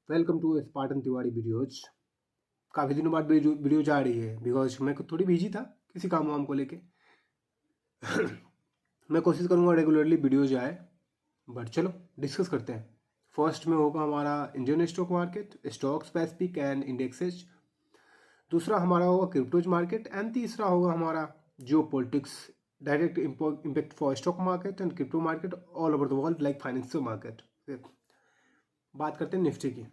Welcome to Spartan Tiwari videos. काफ़ी दिनों बाद वीडियो जा रही है बिकॉज मैं थोड़ी बिजी था किसी काम वाम को लेके। मैं कोशिश करूँगा रेगुलरली वीडियोज आए, बट चलो डिस्कस करते हैं। फर्स्ट में होगा हमारा Indian stock market, stock specific and indexes. दूसरा हमारा होगा क्रिप्टोज मार्केट एंड तीसरा होगा हमारा जियो politics, direct impact for stock market and crypto market all over the world like financial market. बात करते हैं निफ्टी की।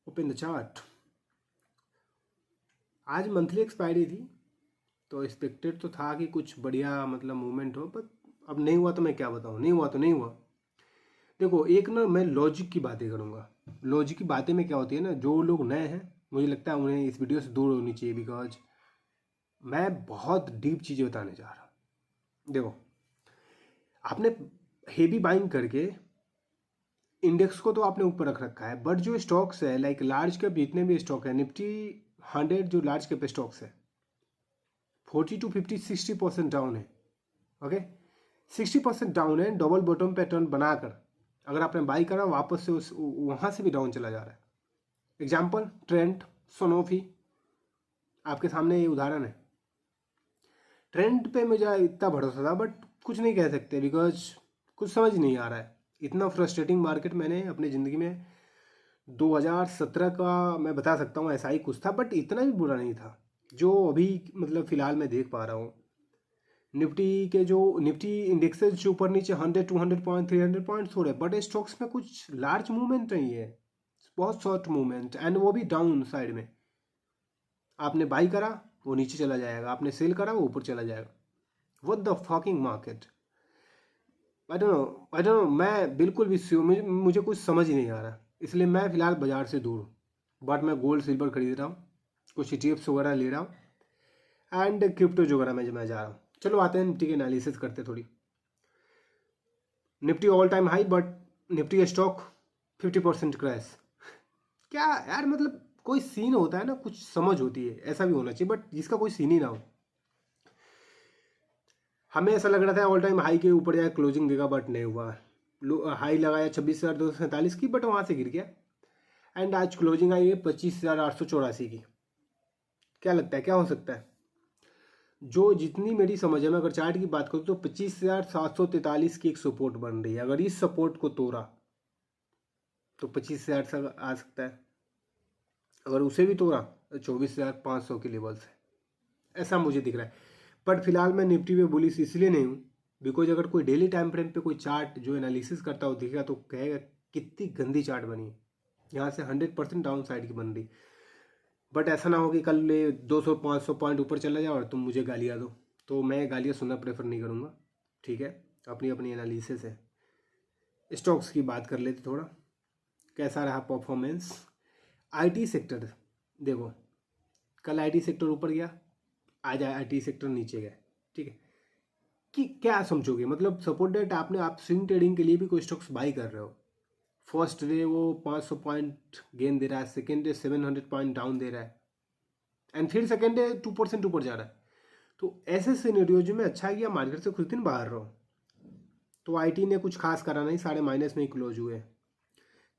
Open the chart. आज मंथली एक्सपायरी थी तो एक्सपेक्टेड तो था कि कुछ बढ़िया मतलब मूवमेंट हो, पर अब नहीं हुआ तो मैं क्या बताऊँ, नहीं हुआ तो नहीं हुआ। देखो एक ना मैं लॉजिक की बातें करूँगा। लॉजिक की बातें में क्या होती है ना, जो लोग नए हैं मुझे लगता है उन्हें इस वीडियो से दूर होनी चाहिए बिकॉज मैं बहुत डीप चीज़ें बताने जा रहा हूँ। देखो आपने हेवी बाइंग करके इंडेक्स को तो आपने ऊपर रख रखा है, बट जो स्टॉक्स है लाइक लार्ज कैप जितने भी स्टॉक है, निफ्टी 100 जो लार्ज कैप स्टॉक्स है 40 to 50 60% डाउन है। ओके 60% डाउन है, डबल बॉटम पैटर्न बनाकर अगर आपने बाई करा वापस से उस वहाँ से भी डाउन चला जा रहा है। एग्जाम्पल ट्रेंड, सोनोफी, आपके सामने ये उदाहरण है। ट्रेंड पे मुझे इतना भरोसा था बट कुछ नहीं कह सकते बिकॉज कुछ समझ नहीं आ रहा है। इतना फ्रस्ट्रेटिंग मार्केट मैंने अपनी ज़िंदगी में 2017 का मैं बता सकता हूँ, ऐसा ही कुछ था बट इतना भी बुरा नहीं था जो अभी मतलब फ़िलहाल मैं देख पा रहा हूँ। निफ्टी के जो निफ्टी इंडेक्सेस जो ऊपर नीचे 100 200 पॉइंट 300 पॉइंट्स हो रहे हैं, बट स्टॉक्स में कुछ लार्ज मूवमेंट नहीं है, बहुत शॉर्ट मूवमेंट एंड वो भी डाउन साइड में। आपने बाई करा वो नीचे चला जाएगा, आपने सेल करा वो ऊपर चला जाएगा। What the fucking market, I don't no. मैं बिल्कुल भी मुझे कुछ समझ ही नहीं आ रहा, इसलिए मैं फ़िलहाल बाज़ार से दूर हूँ। बट मैं गोल्ड सिल्वर खरीद रहा हूँ, कुछ ETFs वगैरह ले रहा हूँ एंड क्रिप्टो वगैरह में मैं जा रहा हूँ। चलो आते हैं निफ्टी के एनालिसिस करते थोड़ी। Nifty all time high but Nifty stock 50% crash. क्या यार, मतलब कोई सीन होता है ना, कुछ समझ होती है, ऐसा भी होना चाहिए बट जिसका कोई सीन ही ना हो। हमें ऐसा लग रहा था ऑल टाइम हाई के ऊपर जाए क्लोजिंग देगा बट नहीं हुआ। हाई लगाया 26,247 की बट वहाँ से गिर गया एंड आज क्लोजिंग आई है 25,884 की। क्या लगता है क्या हो सकता है? जो जितनी मेरी समझ है, मैं अगर चार्ट की बात करूँ तो 25,743 की एक सपोर्ट बन रही है। अगर इस सपोर्ट को तोड़ा तो 25,000 तक आ सकता है, अगर उसे भी तोड़ा तो 24,500 के लेवल से, ऐसा मुझे दिख रहा है। बट फिलहाल मैं निफ्टी पे बुलिश इसलिए नहीं हूँ बिकॉज अगर कोई डेली टाइम फ्रेम पे कोई चार्ट जो एनालिसिस करता हो दिखेगा तो कहेगा कितनी गंदी चार्ट बनी है, यहाँ से 100% डाउन साइड की बन रही। बट ऐसा ना हो कि कल 200-500 पॉइंट ऊपर चला जाए और तुम मुझे गालियाँ दो, तो मैं गालियाँ सुनना प्रेफर नहीं करूँगा। ठीक है, अपनी अपनी एनालिसिस है। स्टॉक्स की बात कर लेते थोड़ा, कैसा रहा परफॉर्मेंस। आईटी सेक्टर देखो, कल आईटी सेक्टर ऊपर गया, आज आईटी सेक्टर नीचे गया। ठीक है, कि क्या समझोगे, मतलब सपोर्ट डेट आपने, आप स्विंग ट्रेडिंग के लिए भी कोई स्टॉक्स बाई कर रहे हो, फर्स्ट डे वो 500 पॉइंट गेन दे रहा है, सेकेंड डे 700 पॉइंट डाउन दे रहा है एंड फिर सेकेंड डे 2% ऊपर जा रहा है। तो ऐसे सिनेरियोज में अच्छा किया मार्केट से कुछ दिन बाहर रहो। तो आईटी ने कुछ खास करा नहीं, सारे माइनस में ही क्लोज हुए।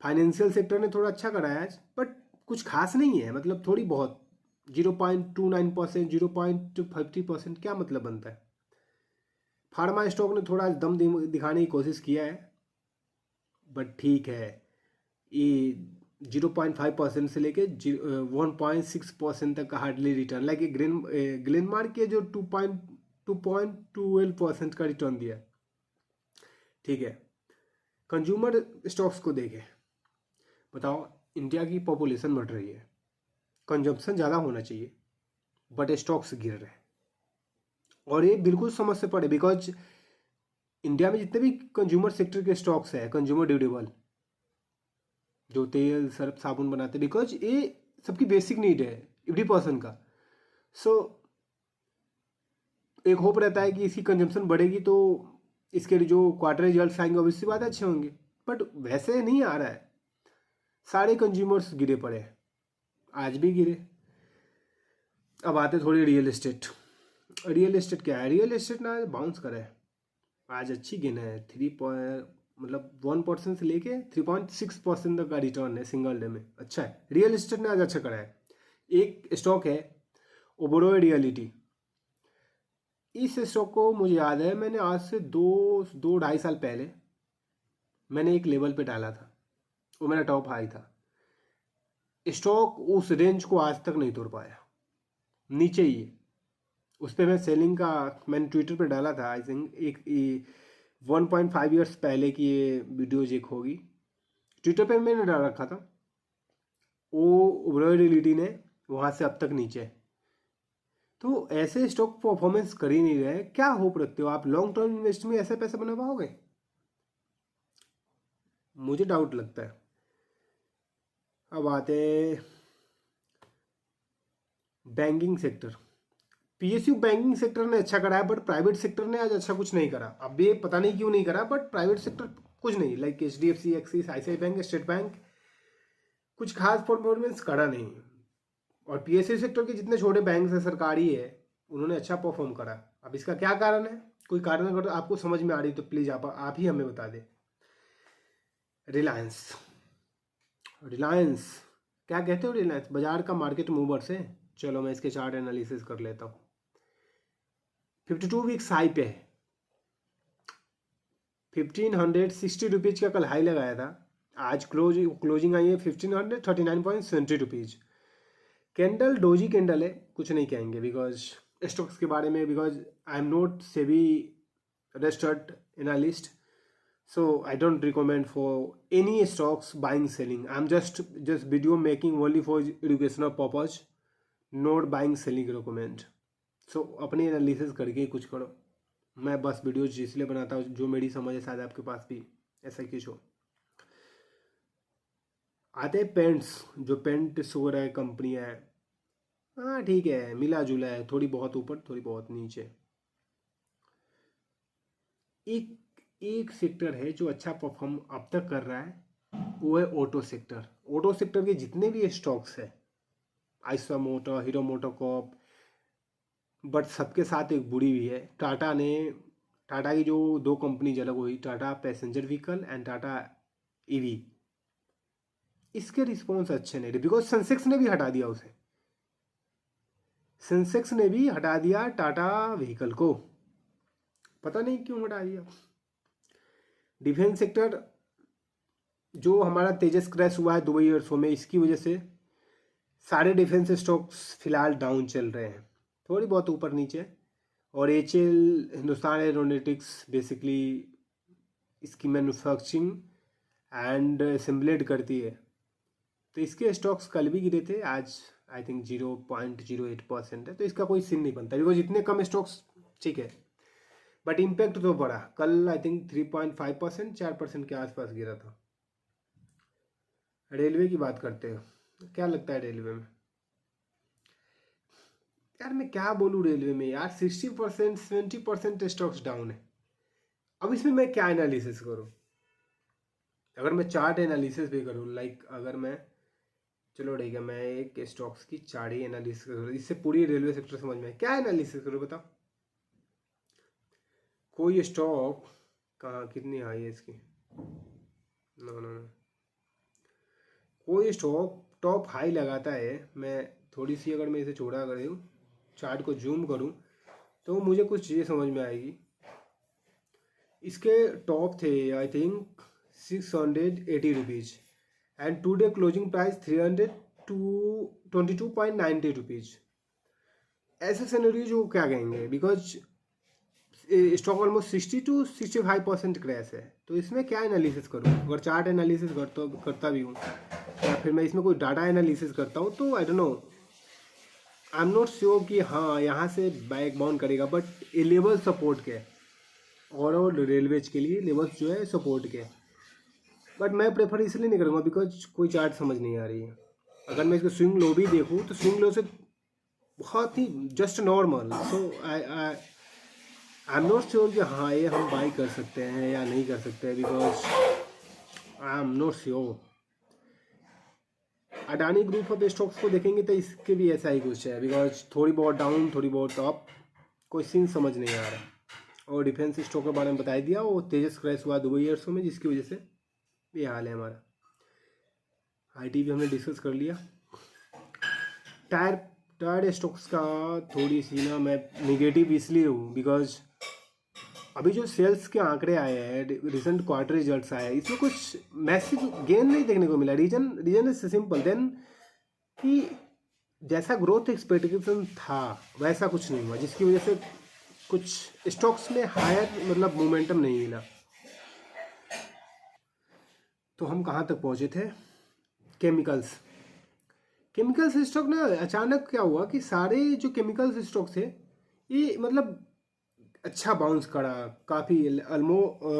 फाइनेंशियल सेक्टर ने थोड़ा अच्छा करा है आज बट कुछ खास नहीं है, मतलब थोड़ी बहुत 0.29%, 0.50%, क्या मतलब बनता है। फार्मा स्टॉक ने थोड़ा दम दिखाने की कोशिश किया है बट ठीक है, ये 0.5% से लेके 1.6% तक का हार्डली रिटर्न, लाइक ग्लेनमार्क के जो 2.12% का रिटर्न दिया। ठीक है, कंज्यूमर स्टॉक्स को देखें, बताओ इंडिया की पॉपुलेशन बढ़ रही है, कंजम्पशन ज़्यादा होना चाहिए बट स्टॉक्स गिर रहे हैं और ये बिल्कुल समझ से पड़े बिकॉज इंडिया में जितने भी कंज्यूमर सेक्टर के स्टॉक्स है, कंज्यूमर ड्यूरेबल, जो तेल सर्फ साबुन बनाते, बिकॉज ये सबकी बेसिक नीड है एवरी पर्सन का। सो एक होप रहता है कि इसकी कंजम्पशन बढ़ेगी तो इसके जो क्वार्टर रिजल्ट आएंगे ऑब्वियसली बात अच्छे होंगे, बट वैसे नहीं आ रहा है। सारे कंज्यूमर्स गिरे पड़े हैं, आज भी गिरे। अब आते थोड़ी रियल एस्टेट। रियल एस्टेट क्या है, रियल एस्टेट ना बाउंस करे, आज अच्छी गिन है मतलब 1% से लेके 3.6% तक का रिटर्न है सिंगल डे में। अच्छा है, रियल एस्टेट ने आज अच्छा करा है। एक स्टॉक है ओबेरॉय रियलिटी। इस स्टॉक को मुझे याद है मैंने आज से दो ढाई साल पहले मैंने एक लेवल पे डाला था, वो मेरा टॉप हाई था। स्टॉक उस रेंज को आज तक नहीं तोड़ पाया, नीचे ही है। उस पर मैं सेलिंग का मैंने ट्विटर पे डाला था, आई थिंक एक 1.5 ईयर्स पहले की ये वीडियोज एक होगी, ट्विटर पे मैंने डाल रखा था। वो ओबेरॉय रियलिटी ने वहाँ से अब तक नीचे है। तो ऐसे स्टॉक परफॉर्मेंस कर ही नहीं रहे, क्या होप रखते हो आप लॉन्ग टर्म इन्वेस्ट में ऐसे पैसे बना पाओगे? मुझे डाउट लगता है। अब आते हैं banking sector. PSU banking sector ने अच्छा करा है, बट प्राइवेट सेक्टर ने आज अच्छा कुछ नहीं करा। अब ये पता नहीं क्यों नहीं करा, बट प्राइवेट सेक्टर कुछ नहीं, like HDFC, axis, ICICI bank, state bank कुछ खास परफॉर्मेंस करा नहीं। और पीएसयू सेक्टर के जितने छोटे बैंक है सरकारी है, उन्होंने अच्छा परफॉर्म करा। अब इसका क्या कारण है? कोई कारण अगर आपको समझ में आ रही तो प्लीज आप ही हमें बता दें। रिलायंस क्या कहते हो? रिलायंस बाजार का मार्केट मूवर से। चलो मैं इसके चार्ट एनालिसिस कर लेता हूँ। 52 वीक्स हाई पे है, 1560 रुपीज़ का कल हाई लगाया था। आज क्लोजिंग आई है 1539.70 रुपीज़। कैंडल डोजी कैंडल है, कुछ नहीं कहेंगे बिकॉज स्टॉक्स के बारे में, because I am not SEBI registered analyst, so I don't recommend for any stocks buying selling. I'm just video making only for educational purpose, not buying selling recommend. So अपनी analysis करके ही कुछ करो। मैं बस videos इसलिए बनाता हूँ जो मेरी समझ है, शायद आपके पास भी ऐसा कुछ हो। आते पेंट्स, जो पेंट वगैरह कंपनियाँ है, हाँ ठीक है, मिला जुला है, थोड़ी बहुत ऊपर थोड़ी बहुत नीचे। एक सेक्टर है जो अच्छा परफॉर्म अब तक कर रहा है, वो है ऑटो सेक्टर। ऑटो सेक्टर के जितने भी स्टॉक्स है, Eicher motor, hero MotoCorp, but सबके साथ एक बुरी भी है। टाटा की जो दो कंपनी अलग हुई, Tata passenger vehicle and Tata EV, इसके रिस्पॉन्स अच्छे नहीं रहे बिकॉज सेंसेक्स ने भी हटा दिया उसे। सेंसेक्स ने भी हटा दिया टाटा व्हीकल को, पता नहीं क्यों हटा दिया। डिफेंस सेक्टर जो हमारा तेजस क्रैश हुआ है दुबई एयर शो में, इसकी वजह से सारे डिफेंस स्टॉक्स फिलहाल डाउन चल रहे हैं, थोड़ी बहुत ऊपर नीचे। और HAL हिंदुस्तान एरोनॉटिक्स बेसिकली इसकी मैन्युफैक्चरिंग एंड असेंबलेड करती है, तो इसके स्टॉक्स कल भी गिरे थे, आज आई थिंक 0.08% है। तो इसका कोई सीन नहीं बनता बिकॉज इतने कम स्टॉक्स, ठीक है, बट इम्पैक्ट तो पड़ा। कल आई थिंक 3.5%, 4% के आसपास गिरा था। रेलवे की बात करते हो, क्या लगता है रेलवे में? यार मैं क्या बोलूँ रेलवे में, यार 60% 70% स्टॉक्स डाउन है। अब इसमें मैं क्या एनालिसिस करूँ? अगर मैं चार्ट एनालिसिस भी करूँ, लाइक अगर मैं, चलो ठीक है, मैं एक स्टॉक्स की चार्ट ही एनालिसिस करूँ, इससे पूरी रेलवे सेक्टर समझ में क्या एनालिसिस करूँ बताओ? कोई स्टॉक कहाँ, कितनी हाई है इसकी? नो नो नो, कोई स्टॉक टॉप हाई लगाता है, मैं थोड़ी सी अगर मैं इसे छोड़ा कर दूँ, चार्ट को जूम करूँ, तो मुझे कुछ चीज़ें समझ में आएगी। इसके टॉप थे I think 680 rupees and today closing price 322.90 rupees. ऐसे सिनेरियो जो क्या कहेंगे, because stock almost 60 to 65% crash है। तो इसमें क्या एनालिसिस करूँ? अगर चार्ट एनालिसिस करता भी हूँ या फिर मैं इसमें कोई डाटा एनालिसिस करता हूँ, तो आई don't no, I am not sure कि हाँ यहाँ से बैक बाउंड करेगा, बट ये लेवल सपोर्ट के ओवरऑल रेलवेज के लिए लेवल्स जो है सपोर्ट के, बट मैं प्रेफर इसलिए नहीं करूँगा बिकॉज कोई चार्ट समझ नहीं आ रही है। अगर मैं इसको स्विंग लो भी देखूँ तो स्विंग लो से बहुत ही just normal, so I am not sure कि हाँ ये हम बाई कर सकते हैं या नहीं कर सकते हैं, because I am not sure. Adani group of stocks को देखेंगे तो इसके भी ऐसा ही कुछ है, बिकॉज थोड़ी बहुत डाउन थोड़ी बहुत अप, कोई सीन समझ नहीं आ रहा। और डिफेंस स्टॉक के बारे में बता दिया। वो तेजस क्रैश हुआ दुबई एयरसो में, जिसकी वजह से ये हाल है हमारा। आईटी भी हमने डिस्कस कर लिया। टायर स्टॉक्स का थोड़ी सी ना मैं निगेटिव इसलिए हूँ बिकॉज अभी जो सेल्स के आंकड़े आए हैं, रिसेंट क्वार्टर रिजल्ट्स आए हैं, इसमें कुछ मैसिव गेन नहीं देखने को मिला। रीजन इज सिंपल देन कि जैसा ग्रोथ एक्सपेक्टेशन था वैसा कुछ नहीं हुआ, जिसकी वजह से कुछ स्टॉक्स में हायर मतलब मोमेंटम नहीं मिला। तो हम कहाँ तक पहुँचे थे? केमिकल्स स्टॉक ना अचानक क्या हुआ कि सारे जो केमिकल्स स्टॉक थे ये मतलब अच्छा बाउंस करा काफ़ी।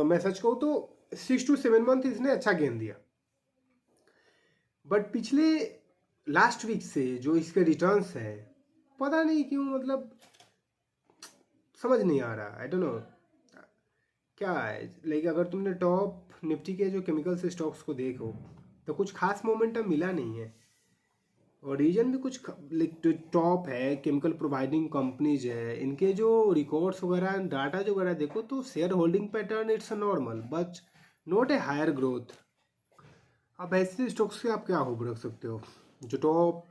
मैं सच कहूँ तो 6 to 7 मंथ इसने अच्छा गेन दिया। बट पिछले लास्ट वीक से जो इसके रिटर्न्स हैं पता नहीं क्यों मतलब समझ नहीं आ रहा। आई डोंट नो क्या है। लाइक अगर तुमने टॉप निफ्टी के जो केमिकल्स स्टॉक्स को देखो तो कुछ खास मोमेंटम मिला नहीं है। और रीजन भी कुछ टॉप है केमिकल प्रोवाइडिंग कंपनीज है, इनके जो रिकॉर्ड्स वगैरह डाटा जो वगैरह देखो तो share holding pattern it's normal but not a higher growth. अब ऐसे स्टॉक्स से आप क्या होप रख सकते हो? जो टॉप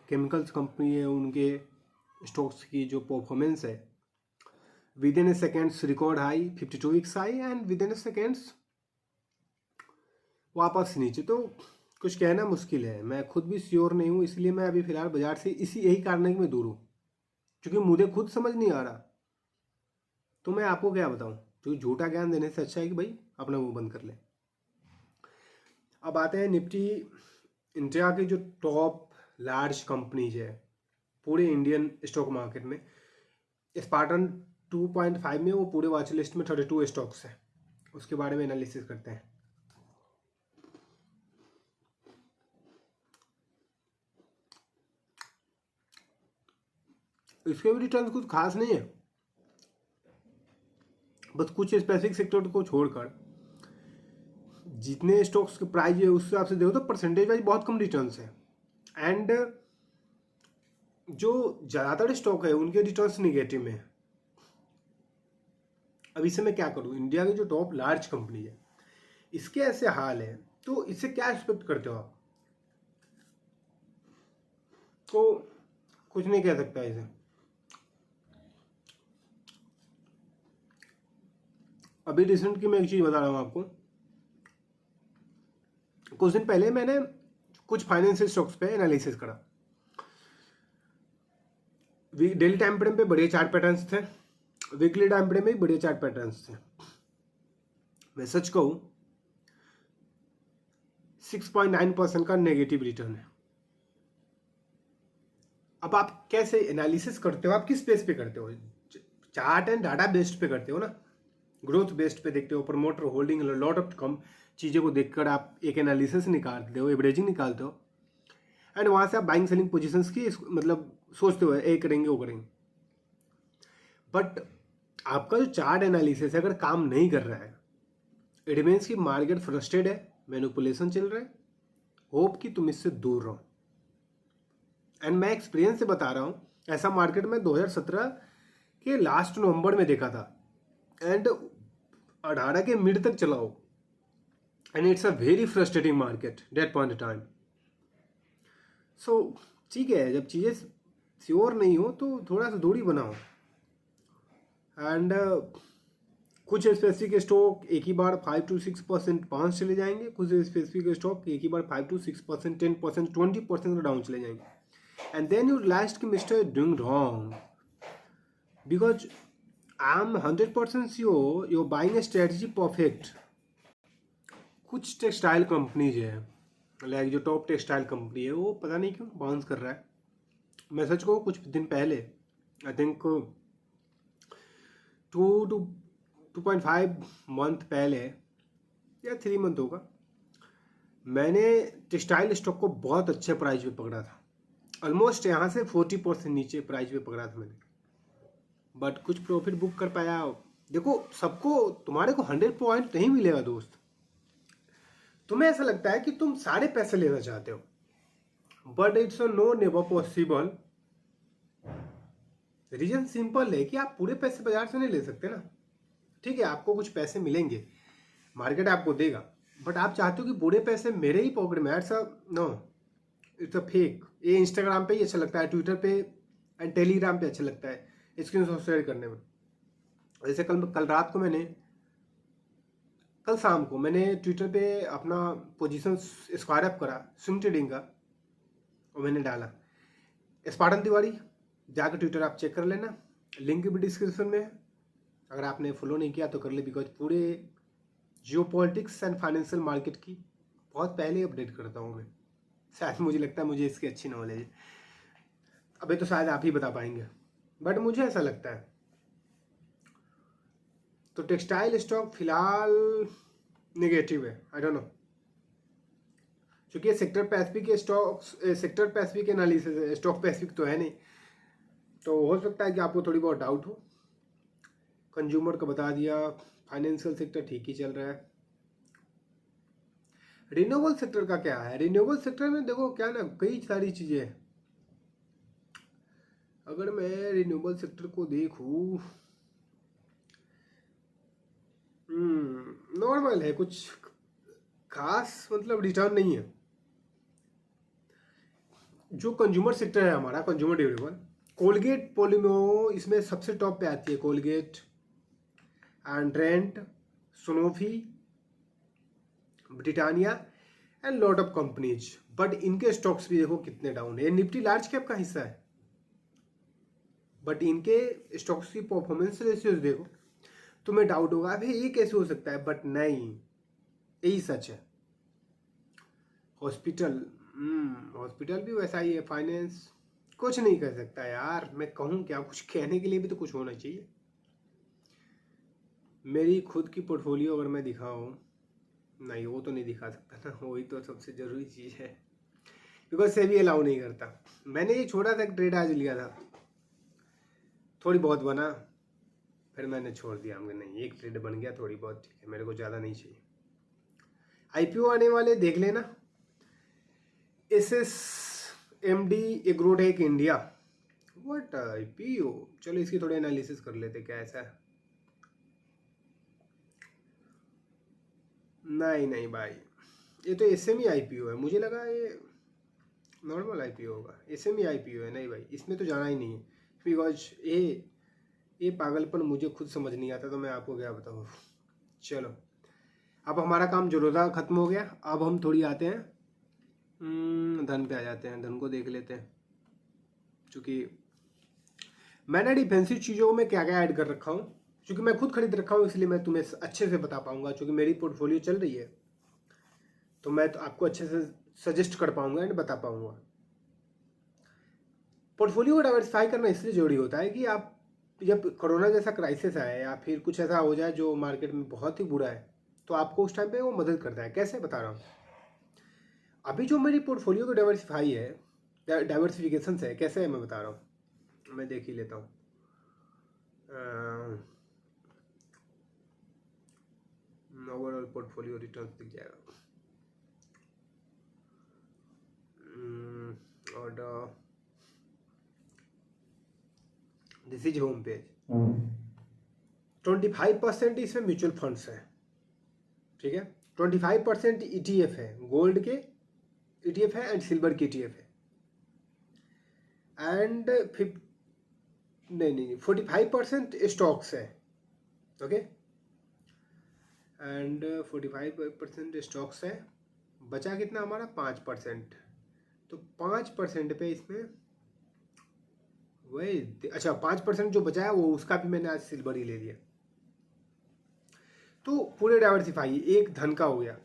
केमिकल्स कंपनी है उनके स्टॉक्स की जो परफॉर्मेंस है with in A seconds record high 52 weeks high and with in A seconds वापस नीचे, तो कुछ कहना मुश्किल है। मैं खुद भी श्योर नहीं हूँ, इसलिए मैं अभी फ़िलहाल बाजार से यही कारण है कि मैं दूर हूँ, क्योंकि मुझे खुद समझ नहीं आ रहा। तो मैं आपको क्या बताऊँ, क्योंकि झूठा ज्ञान देने से अच्छा है कि भाई अपना मुंह बंद कर ले। अब आते हैं निफ्टी इंडिया की जो टॉप लार्ज कंपनीज है पूरे इंडियन स्टॉक मार्केट में। स्पार्टन 2.5 में वो पूरे वॉच लिस्ट में 32 स्टॉक्स हैं, उसके बारे में एनालिसिस करते हैं। इसके भी रिटर्न कुछ खास नहीं है, बस कुछ स्पेसिफिक सेक्टर को छोड़कर जितने स्टॉक्स के प्राइस है उस हिसाब से देखो तो परसेंटेज वाइज बहुत कम रिटर्न्स है। एंड जो ज़्यादातर स्टॉक है उनके रिटर्न्स निगेटिव में है। अब इससे मैं क्या करूँ? इंडिया की जो टॉप लार्ज कंपनी है इसके ऐसे हाल है तो इससे क्या एक्सपेक्ट करते हो आप? तो कुछ नहीं कह सकता इसे। अभी रिसेंट की मैं एक चीज़ बता रहा हूँ आपको। कुछ दिन पहले मैंने कुछ फाइनेंशियल स्टॉक्स पे एनालिसिस करा। डेली टाइम फ्रेम पे बढ़िया चार्ट पैटर्न्स थे, वीकली टाइम फ्रेम में भी बढ़िया चार्ट पैटर्न्स थे। मैं सच कहूँ 6.9% का नेगेटिव रिटर्न है। अब आप कैसे एनालिसिस करते हो? आप किस बेस पे करते हो? चार्ट एंड डाटा बेस्ड पे करते हो ना, ग्रोथ बेस्ड पे देखते हो, प्रमोटर होल्डिंग लॉट ऑफ कम चीज़ों को देखकर आप एक एनालिसिस निकालते हो, एवरेजिंग निकालते हो एंड वहाँ से आप बाइंग सेलिंग पोजीशंस की मतलब सोचते हो ये करेंगे वो करेंगे। बट आपका जो चार्ट एनालिसिस है अगर काम नहीं कर रहा है, इट मीन्स कि मार्केट फ्रस्ट्रेटेड है, मैनिपुलेशन चल रहा है, होप कि तुम इससे दूर रहो। एंड मैं एक्सपीरियंस से बता रहा हूँ, ऐसा मार्केट में 2017 के लास्ट नवंबर में देखा था एंड 18 के मिड तक चला हो and it's a very frustrating market date point time. So ठीक है, जब चीज़ें श्योर नहीं हो तो थोड़ा सा दूरी बनाओ। एंड कुछ स्पेसिफिक स्टॉक एक ही बार 5 to 6% बाउंस चले जाएंगे, कुछ स्पेसिफिक स्टॉक एक ही बार 5 to 6%, 10%, 20% डाउन चले जाएंगे। एंड देन यू रियलाइज कि mister doing wrong because I am 100% sure you buying A strategy perfect. कुछ टेक्सटाइल कंपनीज है लाइक जो टॉप टेक्सटाइल कंपनी है वो पता नहीं क्यों बाउंस कर रहा है। मैं सच कहूँ कुछ दिन पहले आई थिंक 2.5 मंथ पहले या 3 मंथ होगा, मैंने टेक्सटाइल स्टॉक को बहुत अच्छे प्राइस पे पकड़ा था। ऑलमोस्ट यहाँ से 40% नीचे प्राइस पे पकड़ा था मैंने, बट कुछ प्रॉफिट बुक कर पाया। देखो सबको तुम्हारे को 100 पॉइंट नहीं मिलेगा दोस्त। तुम्हें ऐसा लगता है कि तुम सारे पैसे लेना चाहते हो, but it's no never possible reason simple है कि आप पूरे पैसे बाजार से नहीं ले सकते ना। ठीक है, आपको कुछ पैसे मिलेंगे, मार्केट आपको देगा, बट आप चाहते हो कि पूरे पैसे मेरे ही पॉकेट में। ऐसा नो, इट्स अ फेक। ये इंस्टाग्राम पे ही अच्छा लगता है, ट्विटर पे एंड टेलीग्राम पे अच्छा लगता है स्क्रीनशॉट शेयर करने में। जैसे कल रात को कल शाम को मैंने ट्विटर पे अपना पोजीशन स्क्वायर अप करा स्विंग ट्रेडिंग का, और मैंने डाला स्पार्टन तिवारी। जाकर ट्विटर आप चेक कर लेना, लिंक भी डिस्क्रिप्शन में है। अगर आपने फॉलो नहीं किया तो कर ले, बिकॉज पूरे जियो पॉलिटिक्स एंड फाइनेंशियल मार्केट की बहुत पहले अपडेट करता हूँ मैं। शायद मुझे लगता है मुझे इसकी अच्छी नॉलेज है, अभी तो शायद आप ही बता पाएंगे, बट मुझे ऐसा लगता है। तो टेक्सटाइल स्टॉक फिलहाल नेगेटिव है, आई डोंट नो, क्योंकि ये सेक्टर पैसिफिक के स्टॉक्स, सेक्टर पैसिफिक एनालिसिस है, स्टॉक पैसिफिक तो है नहीं, तो हो सकता है कि आपको थोड़ी बहुत डाउट हो। कंज्यूमर का बता दिया, फाइनेंशियल सेक्टर ठीक ही चल रहा है। रिन्यूएबल सेक्टर का क्या है? रिन्यूएबल सेक्टर में देखो क्या ना, कई सारी चीजें हैं। अगर मैं रिन्यूएबल सेक्टर को देखूं, नॉर्मल है, कुछ खास मतलब रिटर्न नहीं है। जो कंज्यूमर सेक्टर है हमारा, कंज्यूमर ड्यूरेबल, कोलगेट पोलिमो इसमें सबसे टॉप पे आती है। कोलगेट, एंड्रेंट, Sanofi, Britannia and lot of companies, but इनके स्टॉक्स भी देखो कितने डाउन है। निफ्टी लार्ज कैप का हिस्सा है, बट इनके स्टॉक्स की परफॉर्मेंस रेशियोज देखो, तुम्हें डाउट होगा अभी ये कैसे हो सकता है, बट नहीं, यही सच है। हॉस्पिटल, हॉस्पिटल भी वैसा ही है। फाइनेंस कुछ नहीं कर सकता यार, मैं कहूँ क्या, कुछ कहने के लिए भी तो कुछ होना चाहिए। मेरी खुद की पोर्टफोलियो अगर मैं दिखाऊँ, नहीं वो तो नहीं दिखा सकता ना, वही तो सबसे ज़रूरी चीज़ है, बिकॉज सेबी अलाउ नहीं करता। मैंने ये छोटा सा एक ट्रेड आज लिया था, थोड़ी बहुत बना, फिर मैंने छोड़ दिया। हमने नहीं, एक ट्रेड बन गया, थोड़ी बहुत ठीक है, मेरे को ज़्यादा नहीं चाहिए। आईपीओ आने वाले देख लेना, SSMD agrotech India, what IPO. चलो इसकी थोड़ी एनालिसिस कर लेते, क्या ऐसा है? नहीं भाई, ये तो एसएमई आईपीओ है, मुझे लगा ये नॉर्मल आईपीओ होगा। एसएमई आईपीओ है, नहीं भाई, इसमें तो जाना ही नहीं है, बिकॉज ये पागलपन मुझे खुद समझ नहीं आता, तो मैं आपको क्या बताऊँ। चलो, अब हमारा काम जोरोदा खत्म हो गया, अब हम थोड़ी आते हैं धन पे आ जाते हैं। धन को देख लेते हैं, क्योंकि मैंने डिफेंसिव चीज़ों में क्या क्या ऐड कर रखा हूँ, क्योंकि मैं खुद खरीद रखा हूँ, इसलिए मैं तुम्हें अच्छे से बता पाऊंगा। क्योंकि मेरी पोर्टफोलियो चल रही है, तो मैं तो आपको अच्छे से सजेस्ट कर पाऊंगा एंड बता पाऊंगा। पोर्टफोलियो को डाइवर्सिफाई करना इसलिए जरूरी होता है कि आप जब कोरोना जैसा क्राइसिस आए या फिर कुछ ऐसा हो जाए जो मार्केट में बहुत ही बुरा है, तो आपको उस टाइम पे वो मदद करता है। कैसे बता रहा हूँ, अभी जो मेरी पोर्टफोलियो को डाइवर्सिफाई है, डाइवर्सिफिकेशन है, कैसे है मैं बता रहा हूँ, मैं देख ही लेता हूँ। ओवरऑल पोर्टफोलियो रिटर्न्स दिख जाएगा, और दिस इज होम पेज। 25% इसमें म्यूचुअल फंड्स है, ठीक है। 25% ETF है, गोल्ड के ETF है एंड सिल्वर के ETF है, एंड 45% स्टॉक्स है, ओके, एंड 45% स्टॉक्स है। बचा कितना हमारा? 5%। तो 5% पे इसमें वही, अच्छा 5% जो बचा है वो, उसका भी मैंने आज सिल्वर ही ले लिया। तो पूरे डाइवर्सिफाई, एक धन का हो गया।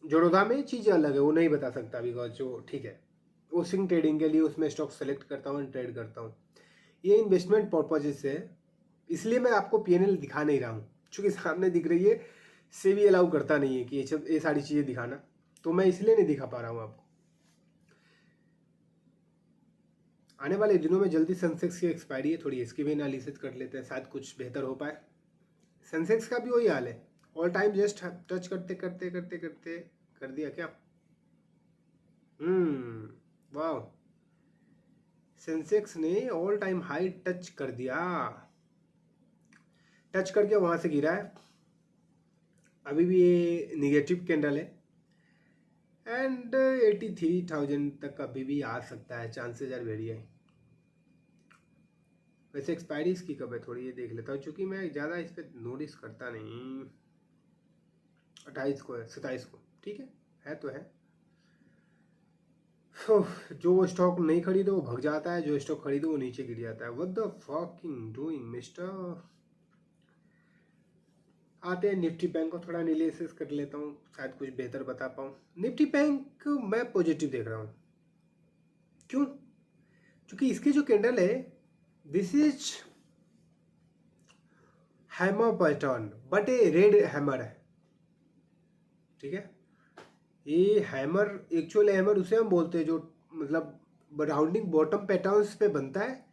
जोड़ोदा में चीज़ अलग है, वो नहीं बता सकता बिकॉज जो, ठीक है, वो स्विंग ट्रेडिंग के लिए उसमें स्टॉक सेलेक्ट करता हूँ, ट्रेड करता हूँ। ये इन्वेस्टमेंट पर्पज से है, इसलिए मैं आपको PNL दिखा नहीं रहा हूँ, क्योंकि सामने दिख रही है, सेबी अलाउ करता नहीं है कि ये सारी चीज़ें दिखाना, तो मैं इसलिए नहीं दिखा पा रहा हूँ आपको। आने वाले दिनों में जल्दी सेंसेक्स की एक्सपायरी है, थोड़ी इसकी भी एनालिसिस कर लेते हैं, शायद कुछ बेहतर हो पाए। सेंसेक्स का भी वही हाल है, ऑल टाइम जस्ट टच करते करते करते करते कर दिया क्या। वाह, सेंसेक्स ने ऑल टाइम हाई टच कर दिया, टच करके वहां से गिरा है। अभी भी ये निगेटिव कैंडल है एंड 83,000 तक अभी भी आ सकता है, चांसेस आर वेरी है। वैसे एक्सपायरी इसकी कब है थोड़ी ये देख लेता हूँ, क्योंकि मैं ज़्यादा इस पर नोटिस करता नहीं। 28 को है, 27 को, ठीक है तो है। जो स्टॉक नहीं खरीदो वो भग जाता है, जो स्टॉक खरीदो वो नीचे गिर जाता है। What the fucking doing mister. आते हैं निफ्टी बैंक को थोड़ा एनालिसिस कर लेता हूँ, शायद कुछ बेहतर बता पाऊँ। निफ्टी बैंक मैं पॉजिटिव देख रहा हूँ। क्यों? क्योंकि इसकी जो कैंडल है this is hammer pattern but A red hammer है, ठीक है। ये हैमर एक्चुअल हैमर उसे हम बोलते हैं जो मतलब राउंडिंग बॉटम पैटर्न्स पे बनता है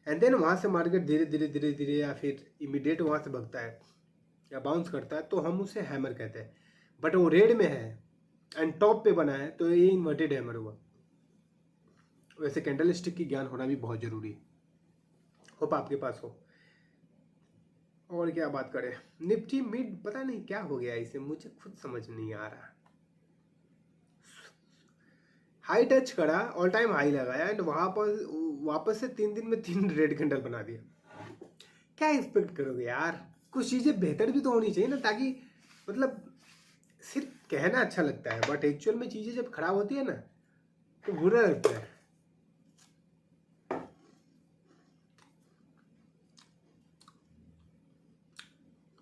एंड देन वहाँ से मार्केट धीरे धीरे धीरे धीरे या फिर इमीडिएट वहाँ से भगता है या बाउंस करता है, तो हम उसे हैमर कहते हैं। बट वो रेड में है एंड टॉप पे बना है तो ये इन्वर्टेड हैमर हुआ। वैसे कैंडल स्टिक की ज्ञान होना भी बहुत जरूरी है, होप आपके पास हो। और क्या बात करें, निफ्टी मिड पता नहीं क्या हो गया इसे, मुझे खुद समझ नहीं आ रहा। हाई टच करा, ऑल टाइम हाई लगाया एंड वहां पर वापस से 3 दिन में 3 रेड कैंडल बना दिया। क्या एक्सपेक्ट करोगे यार, कुछ चीजें बेहतर भी तो होनी चाहिए ना, ताकि मतलब सिर्फ कहना अच्छा लगता है बट एक्चुअल में चीजें जब खराब होती है ना तो बुरा लगता है।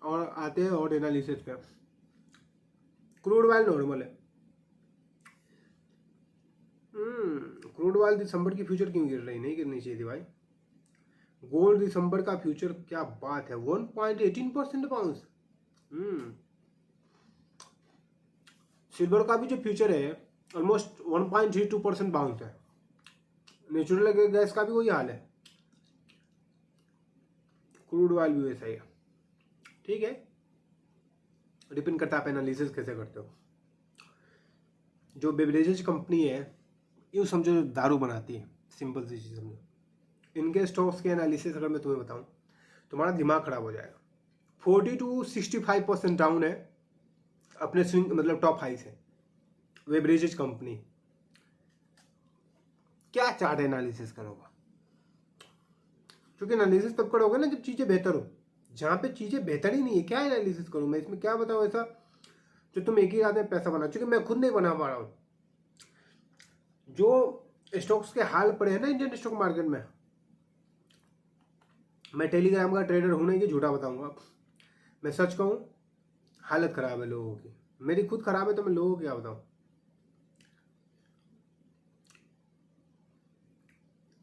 और आते हैं और एनालिसिस पे। क्रूड ऑयल नॉर्मल है। क्रूड ऑयल दिसंबर की फ्यूचर क्यों गिर रही, नहीं गिरनी चाहिए थी भाई। गोल्ड दिसंबर का फ्यूचर क्या बात है, 1.18% बाउंस। सिल्वर का भी जो फ्यूचर है ऑलमोस्ट 1.32% बाउंस है। नेचुरल गैस का भी वही हाल है, क्रूड ऑयल भी वैसा ही है, ठीक है। डिपेंड करता है आप एनालिसिस कैसे करते हो। जो बेवरेजेज कंपनी है यूँ समझो जो दारू बनाती है, सिंपल सी चीज़ समझो, इनके स्टॉक्स के एनालिसिस अगर मैं तुम्हें बताऊं तुम्हारा दिमाग खराब हो जाएगा। 40 to 65% डाउन है अपने स्विंग मतलब टॉप हाई से, बेवरेजेज कंपनी। क्या चार्ट एनालिसिस करोगे, क्योंकि एनालिसिस तब करोगे ना जब चीज़ें बेहतर हो। जहाँ पे चीज़ें बेहतर ही नहीं है क्या एनालिसिस करूँ मैं, इसमें क्या बताऊँ ऐसा जो तुम एक ही रात में पैसा बना, क्योंकि मैं खुद नहीं बना पा रहा हूँ। जो स्टॉक्स के हाल पड़े हैं ना इंडियन स्टॉक मार्केट में, मैं टेलीग्राम का ट्रेडर हूँ नहीं कि झूठा बताऊंगा, मैं सच कहूँ हालत खराब है लोगों की। मेरी खुद खराब है तो मैं लोगों को क्या बताऊँ।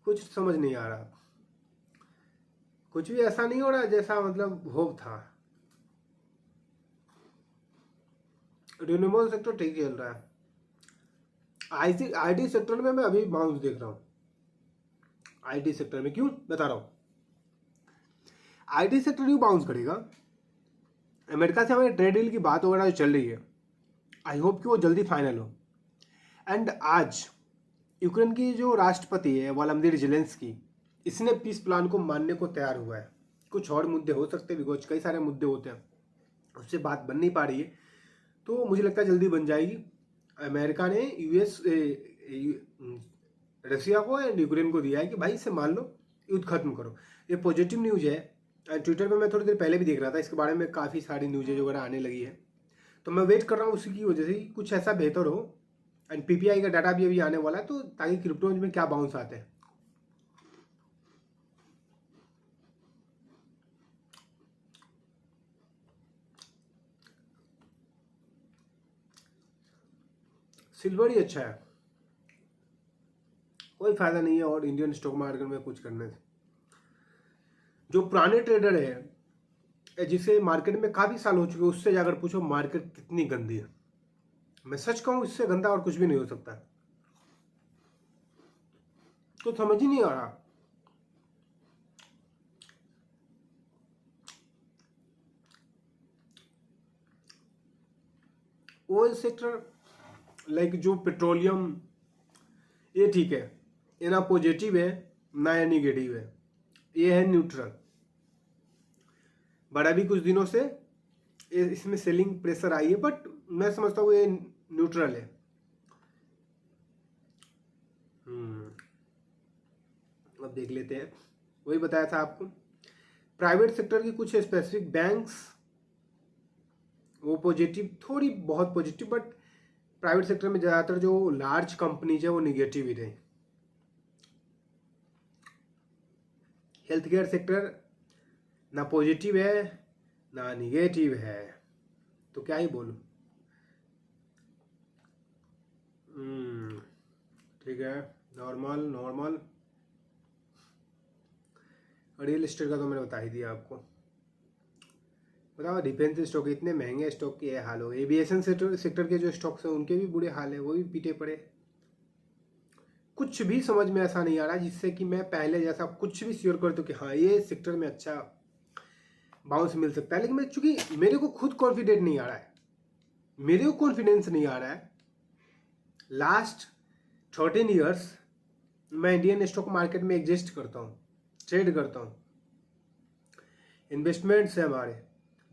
कुछ समझ नहीं आ रहा, कुछ भी ऐसा नहीं हो रहा जैसा मतलब होप था। रिन्यूएबल सेक्टर ठीक चल रहा है, आईटी सेक्टर में मैं अभी बाउंस देख रहा हूँ। आईटी सेक्टर में क्यों बता रहा हूँ, आईटी सेक्टर क्यों बाउंस करेगा, अमेरिका से हमारे ट्रेड डील की बात वगैरह जो चल रही है, आई होप कि वो जल्दी फाइनल हो। एंड आज यूक्रेन की जो राष्ट्रपति है व्लादिमीर ज़ेलेंस्की, इसने पीस प्लान को मानने को तैयार हुआ है। कुछ और मुद्दे हो सकते हैं बिकॉज कई सारे मुद्दे होते हैं, उससे बात बन नहीं पा रही है, तो मुझे लगता है जल्दी बन जाएगी। अमेरिका ने रशिया को एंड यूक्रेन को दिया है कि भाई इसे मान लो, युद्ध खत्म करो। ये पॉजिटिव न्यूज़ है। ट्विटर पे मैं थोड़ी देर पहले भी देख रहा था, इसके बारे में काफ़ी सारी न्यूज़ेज वगैरह आने लगी है, तो मैं वेट कर रहा हूँ उसी की वजह से कुछ ऐसा बेहतर हो। एंड पीपीआई का डाटा भी अभी आने वाला है, तो ताकि क्रिप्टोज में क्या बाउंस आते हैं। सिल्वर ही अच्छा है, कोई फायदा नहीं है और इंडियन स्टॉक मार्केट में कुछ करने से। जो पुराने ट्रेडर है जिसे मार्केट में काफ़ी साल हो चुके, उससे जाकर पूछो मार्केट कितनी गंदी है। मैं सच कहूँ इससे गंदा और कुछ भी नहीं हो सकता, तो समझ ही नहीं आ रहा। ऑयल सेक्टर लाइक जो पेट्रोलियम, ये ठीक है, ये ना पॉजिटिव है ना ये निगेटिव है, ये है न्यूट्रल। बट अभी कुछ दिनों से इसमें सेलिंग प्रेशर आई है, बट मैं समझता हूँ ये न्यूट्रल है। अब देख लेते हैं, वही बताया था आपको, प्राइवेट सेक्टर की कुछ स्पेसिफिक बैंक्स वो पॉजिटिव, थोड़ी बहुत पॉजिटिव, बट प्राइवेट सेक्टर में ज़्यादातर जो लार्ज कंपनीज है वो निगेटिव ही रहे। हेल्थ केयर सेक्टर ना पॉजिटिव है ना निगेटिव है, तो क्या ही बोलूं। ठीक है, नॉर्मल नॉर्मल। रियल एस्टेट का तो मैंने बता ही दिया आपको। बताओ, डिफेंस स्टॉक, इतने महंगे स्टॉक की हाल हो। एविएशन सेक्टर के जो स्टॉक्स हैं उनके भी बुरे हाल है, वो भी पीटे पड़े। कुछ भी समझ में ऐसा नहीं आ रहा जिससे कि मैं पहले जैसा कुछ भी श्योर कर दूं कि हाँ ये सेक्टर में अच्छा बाउंस मिल सकता है। लेकिन मैं, चूंकि मेरे को खुद कॉन्फिडेंट नहीं आ रहा है, मेरे को कॉन्फिडेंस नहीं आ रहा है। लास्ट 13 ईयर्स मैं इंडियन स्टॉक मार्केट में एग्जिस्ट करता हूँ, ट्रेड करता हूँ, इन्वेस्टमेंट्स है हमारे,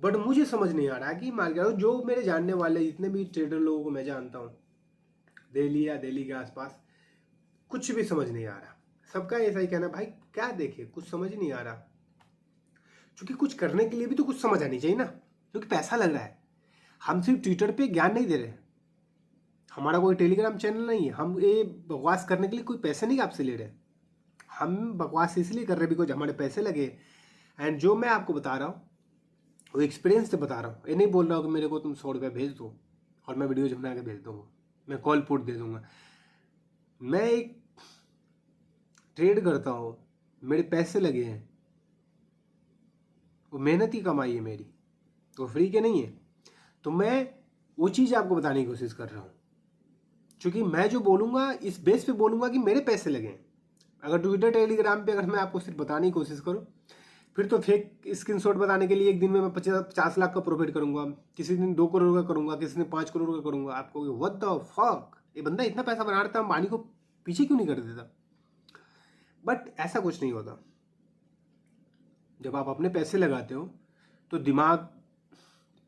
बट मुझे समझ नहीं आ रहा है कि मार्केट, जो मेरे जानने वाले जितने भी ट्रेडर लोगों को मैं जानता हूँ दिल्ली या दिल्ली के आसपास, कुछ भी समझ नहीं आ रहा। सबका ऐसा ही कहना, भाई क्या देखे, कुछ समझ नहीं आ रहा। क्योंकि कुछ करने के लिए भी तो कुछ समझ आनी चाहिए ना, क्योंकि पैसा लग रहा है। हम सिर्फ ट्विटर पे ज्ञान नहीं दे रहे, हमारा कोई टेलीग्राम चैनल नहीं है, हम ये बकवास करने के लिए कोई पैसे नहीं आपसे ले रहे। हम बकवास इसलिए कर रहे हैं बिकॉज हमारे पैसे लगे। एंड जो मैं आपको बता रहा हूँ वो एक्सपीरियंस से बता रहा हूँ। ये नहीं बोल रहा हूँ कि मेरे को तुम 100 रुपये भेज दो और मैं वीडियोज बना के भेज दूँगा, मैं कॉल पुट दे दूँगा। मैं एक ट्रेड करता हूँ, मेरे पैसे लगे हैं, वो मेहनत की कमाई है मेरी, तो फ्री के नहीं है। तो मैं वो चीज़ आपको बताने की कोशिश कर रहा हूँ, क्योंकि मैं जो बोलूँगा इस बेस पे बोलूँगा कि मेरे पैसे लगे हैं। अगर ट्विटर टेलीग्राम पे अगर मैं आपको सिर्फ बताने की कोशिश करूँ, फिर तो फेक स्क्रीनशॉट बताने के लिए एक दिन में मैं 50 लाख का प्रॉफिट करूँगा, किसी दिन 2 करोड़ का करूँगा, किसी दिन 5 करोड़ का करूँगा। आपको व्हाट द फक, ये बंदा इतना पैसा बना रहा था, अंबानी को पीछे क्यों नहीं कर देता। बट ऐसा कुछ नहीं होता। जब आप अपने पैसे लगाते हो तो दिमाग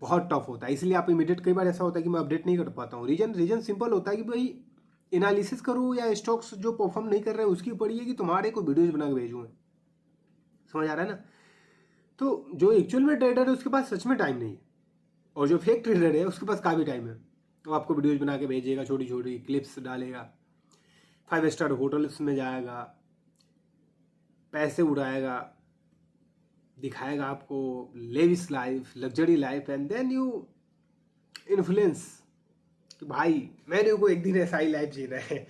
बहुत टफ होता है, इसलिए आप इमीडिएट, कई बार ऐसा होता है कि मैं अपडेट नहीं कर पाता हूँ। रीजन सिंपल होता है कि भाई एनालिसिस करूँ या स्टॉक्स जो परफॉर्म नहीं कर रहे हैं उसकी ऊपर ही है कि तुम्हारे को वीडियोज बना के भेजूँ। समझ आ रहा है ना। तो जो एक्चुअल में ट्रेडर है उसके पास सच में टाइम नहीं है, और जो फेक ट्रेडर है उसके पास काफ़ी टाइम है। वो आपको वीडियोज बना के भेजेगा, छोटी छोटी क्लिप्स डालेगा, 5 स्टार होटल्स में जाएगा, पैसे उड़ाएगा, दिखाएगा आपको lavish life, luxury life, and then you influence कि भाई मेरे को एक दिन ऐसा ही लाइफ जीना है।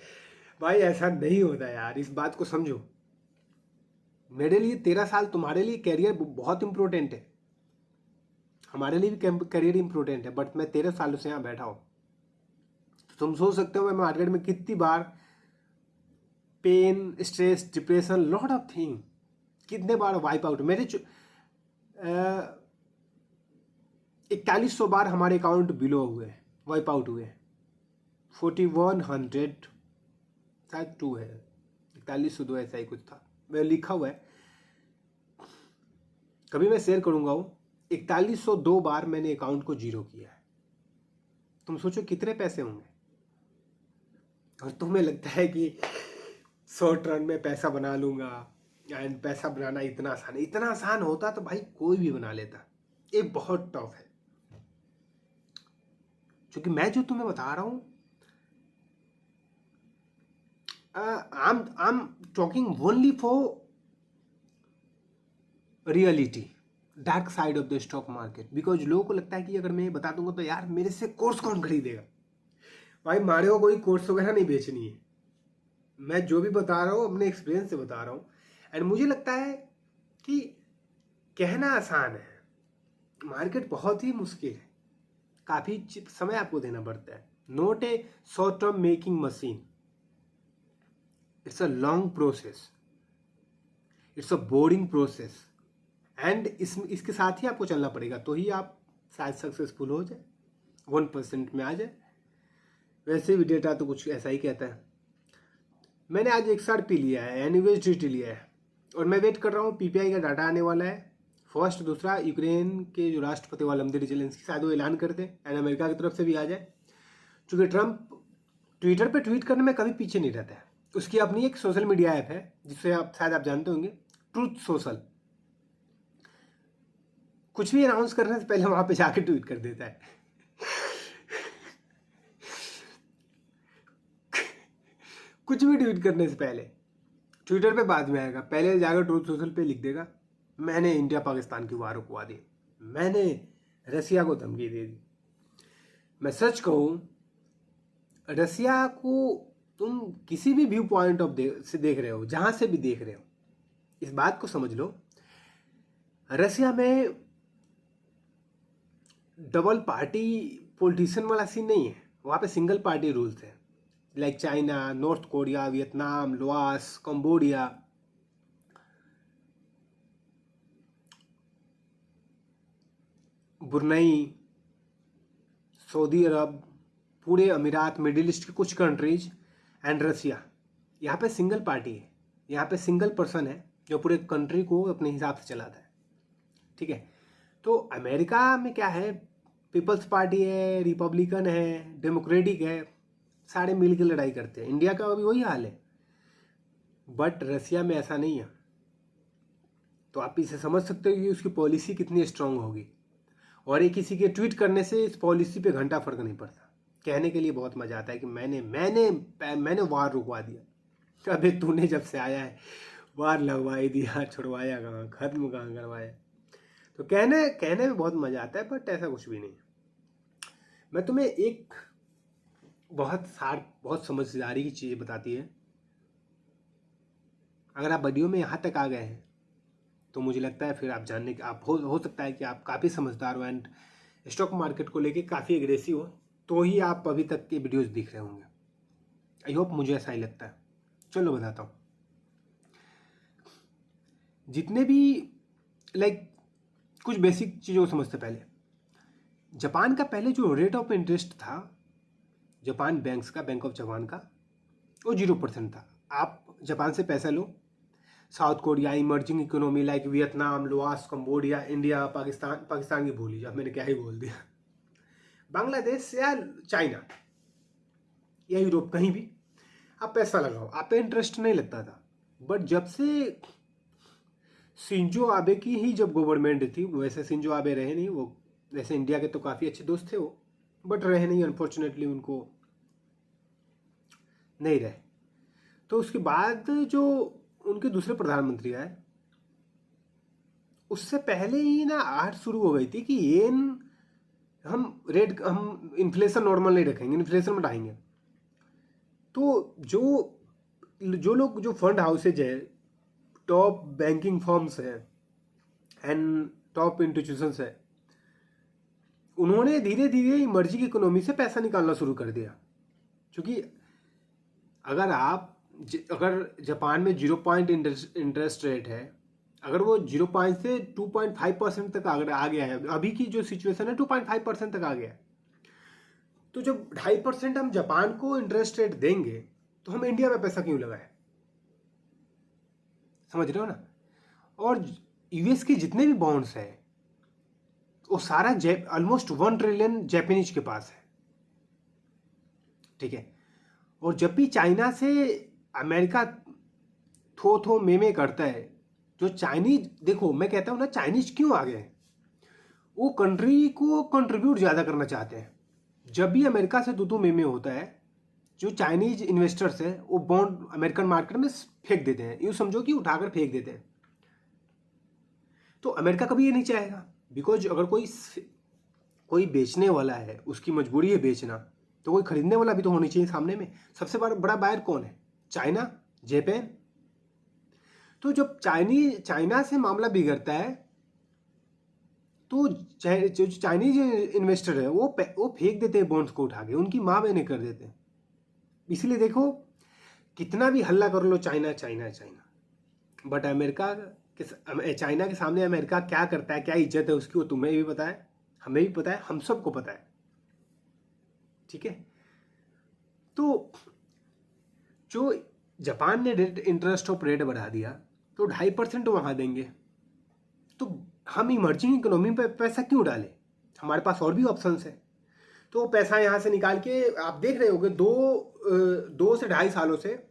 भाई ऐसा नहीं होता यार, इस बात को समझो। मेरे लिए 13 साल, तुम्हारे लिए कैरियर बहुत इंपॉर्टेंट है, हमारे लिए भी करियर इंपॉर्टेंट है, बट मैं 13 सालों से यहाँ बैठा हूँ। तो तुम सोच सकते हो मैं मार्केट में कितनी बार pain, stress, depression, lot of thing, कितने बार वाइप आउट। मेरे 4100 बार हमारे अकाउंट बिलो हुए, वाइप आउट हुए। 4100 शायद 2 है, 4102 ऐसा ही कुछ था, मैं लिखा हुआ है, कभी मैं शेयर करूंगा वो। 4102 बार मैंने अकाउंट को जीरो किया है। तुम सोचो कितने पैसे होंगे। और तुम्हें लगता है कि शॉर्ट रन में पैसा बना लूंगा, एंड पैसा बनाना इतना आसान है। इतना आसान होता तो भाई कोई भी बना लेता, ये बहुत टफ है। क्योंकि मैं जो तुम्हें बता रहा हूं, I am talking only for reality, dark side of the stock market. Because लोगों को लगता है कि अगर मैं ये बता दूंगा तो यार मेरे से कोर्स कौन खरीदेगा। भाई मारे को कोई कोर्स वगैरह नहीं बेचनी है, मैं जो भी बता रहा हूँ अपने एक्सपीरियंस से बता रहा हूँ। एंड मुझे लगता है कि कहना आसान है, मार्केट बहुत ही मुश्किल है, काफ़ी समय आपको देना पड़ता है। Not a short term making machine, it's a long process, it's a boring process. And इसके साथ ही आपको चलना पड़ेगा, तो ही आप शायद सक्सेसफुल हो जाए, 1% में आ जाए। वैसे भी डेटा तो कुछ ऐसा ही कहता है। मैंने आज एक साथ पी लिया है, एनयूएसडीटी लिया है, और मैं वेट कर रहा हूँ पीपीआई का डाटा आने वाला है फर्स्ट। दूसरा, यूक्रेन के जो राष्ट्रपति वोलोदिमीर ज़ेलेंस्की शायद वो ऐलान करते एंड अमेरिका की तरफ से भी आ जाए, क्योंकि ट्रंप ट्विटर पे ट्वीट करने में कभी पीछे नहीं रहता है। उसकी अपनी एक सोशल मीडिया ऐप है जिससे आप शायद आप जानते होंगे, ट्रूथ सोशल। कुछ भी अनाउंस करने से पहले वहां पे जाके ट्वीट कर देता है। कुछ भी ट्वीट करने से पहले, ट्विटर पे बाद में आएगा, पहले जाकर ट्रूथ सोशल पे लिख देगा मैंने इंडिया पाकिस्तान की वार रुकवा दी, मैंने रसिया को धमकी दे दी। मैं सच कहूं, रसिया को तुम किसी भी व्यू पॉइंट ऑफ से देख रहे हो, जहां से भी देख रहे हो, इस बात को समझ लो, रसिया में डबल पार्टी पॉलिटिशियन वाला सीन नहीं है। वहां पे सिंगल पार्टी रूल्स है, like China, North Korea, Vietnam, Laos, Cambodia, Brunei, Saudi Arab, पूरे अमीरात, मिडिल ईस्ट के कुछ कंट्रीज एंड रसिया। यहाँ पे सिंगल पार्टी है, यहाँ पे सिंगल पर्सन है जो पूरे कंट्री को अपने हिसाब से चलाता है। ठीक है, तो अमेरिका में क्या है, पीपल्स पार्टी है, रिपब्लिकन है, डेमोक्रेटिक है, सारे मिल के लड़ाई करते हैं। इंडिया का भी वही हाल है, बट रसिया में ऐसा नहीं है। तो आप इसे समझ सकते हो कि उसकी पॉलिसी कितनी स्ट्रांग होगी, और ये किसी के ट्वीट करने से इस पॉलिसी पे घंटा फर्क नहीं पड़ता। कहने के लिए बहुत मजा आता है कि मैंने वार रुकवा दिया। अबे तूने जब से आया है वार लगवा ही दिया, छुड़वाया कहाँ, खत्म कहाँ करवाया। तो कहने में बहुत मजा आता है, बट ऐसा कुछ भी नहीं। मैं तुम्हें एक बहुत समझदारी की चीज बताती है। अगर आप वीडियो में यहाँ तक आ गए हैं तो मुझे लगता है फिर आप जानने के आप हो सकता है कि आप काफ़ी समझदार हो एंड स्टॉक मार्केट को लेके काफ़ी एग्रेसिव हो, तो ही आप अभी तक के वीडियोस दिख रहे होंगे। आई होप, मुझे ऐसा ही लगता है। चलो बताता हूँ। जितने भी लाइक कुछ बेसिक चीज़ों को समझते पहले, जापान का पहले जो रेट ऑफ इंटरेस्ट था, जापान बैंक्स का, बैंक ऑफ जापान का, वो 0% था। आप जापान से पैसा लो, South Korea, emerging economy like Vietnam, Laos, Cambodia, India, Pakistan की भूल लीजिए, अब मैंने क्या ही बोल दिया, बांग्लादेश या चाइना या यूरोप, कहीं भी आप पैसा लगाओ, आप पे इंटरेस्ट नहीं लगता था। बट जब से शिंजो आबे की ही जब गवर्नमेंट थी, वैसे शिंजो आबे रहे नहीं, वो वैसे इंडिया के तो काफ़ी अच्छे दोस्त थे वो, बट रहे नहीं, अनफॉर्चुनेटली उनको नहीं रहे। तो उसके बाद जो उनके दूसरे प्रधानमंत्री आए, उससे पहले ही ना आहट शुरू हो गई थी कि हम इन्फ्लेशन नॉर्मल नहीं रखेंगे, इन्फ्लेशन बढ़ाएंगे। तो जो लोग, जो फंड हाउसेज है, टॉप बैंकिंग फर्म्स हैं एंड टॉप इंस्टीट्यूशंस है, उन्होंने धीरे धीरे इमर्जिंग इकोनॉमी से पैसा निकालना शुरू कर दिया। क्योंकि अगर जापान में 0 इंटरेस्ट रेट है, अगर वो 0 से 2.5% तक अगर आ गया है, अभी की जो सिचुएशन है 2.5% तक आ गया है, तो जब 2.5% हम जापान को इंटरेस्ट रेट देंगे तो हम इंडिया में पैसा क्यों लगाए? समझ रहे हो ना? और यूएस के जितने भी बॉन्ड्स हैं वो सारा ऑलमोस्ट 1 ट्रिलियन जापानीज के पास है। ठीक है, और जब भी चाइना से अमेरिका थो मेमे करता है, जो चाइनीज, देखो मैं कहता हूं ना, चाइनीज क्यों आ गए, वो कंट्री को कंट्रीब्यूट ज़्यादा करना चाहते हैं। जब भी अमेरिका से दो मेमे होता है, जो चाइनीज इन्वेस्टर्स है वो बॉन्ड अमेरिकन मार्केट में फेंक देते हैं, यूँ समझो कि उठाकर फेंक देते हैं। तो अमेरिका कभी ये नहीं चाहेगा, बिकॉज अगर कोई बेचने वाला है, उसकी मजबूरी है बेचना, तो कोई खरीदने वाला भी तो होनी चाहिए सामने में। सबसे बड़ा बायर कौन है? China, Japan. तो जब चाइना से मामला बिगड़ता है तो जो चाइनीज इन्वेस्टर है वो फेंक देते हैं बॉन्ड्स को उठा के, उनकी माँ बहने कर देते हैं। इसलिए देखो, कितना भी हल्ला कर लो China China China, but China के सामने अमेरिका क्या करता है, क्या इज्जत है उसकी, वो तुम्हें भी पता है, हमें भी पता है, हम सबको पता है। ठीक है, तो जो जापान ने रेट इंटरेस्ट ऑफ रेट बढ़ा दिया तो 2.5% वहाँ देंगे। तो हम इमर्जिंग इकोनॉमी पे पैसा क्यों डालें, हमारे पास और भी ऑप्शंस है। तो पैसा यहाँ से निकाल के आप देख रहे होगे 2 से 2.5 सालों से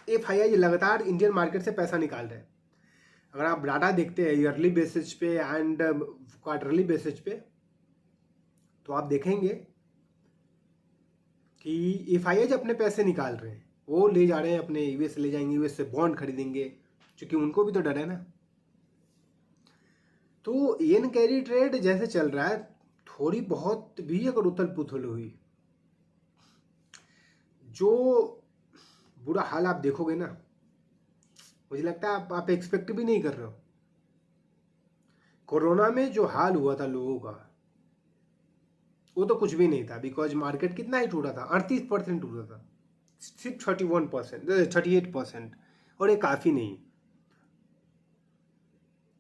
FII लगातार इंडियन मार्केट से पैसा निकाल रहे हैं। अगर आप डाटा देखते हैं ईयरली बेसिस पे एंड क्वार्टरली बेसिस पे तो आप देखेंगे कि FII अपने पैसे निकाल रहे हैं, वो ले जा रहे हैं अपने US ले जाएंगे, US से बॉन्ड खरीदेंगे, क्योंकि उनको भी तो डर है ना। तो येन कैरी ट्रेड जैसे चल रहा है, थोड़ी बहुत भी अगर उथल पुथल हुई, जो बुरा हाल आप देखोगे ना, मुझे लगता है आप एक्सपेक्ट भी नहीं कर रहे हो। कोरोना में जो हाल हुआ था लोगों का, वो तो कुछ भी नहीं था, बिकॉज मार्केट कितना ही टूटा था, 38% टूटा था, सिर्फ 31%, 38%, और ये काफ़ी नहीं।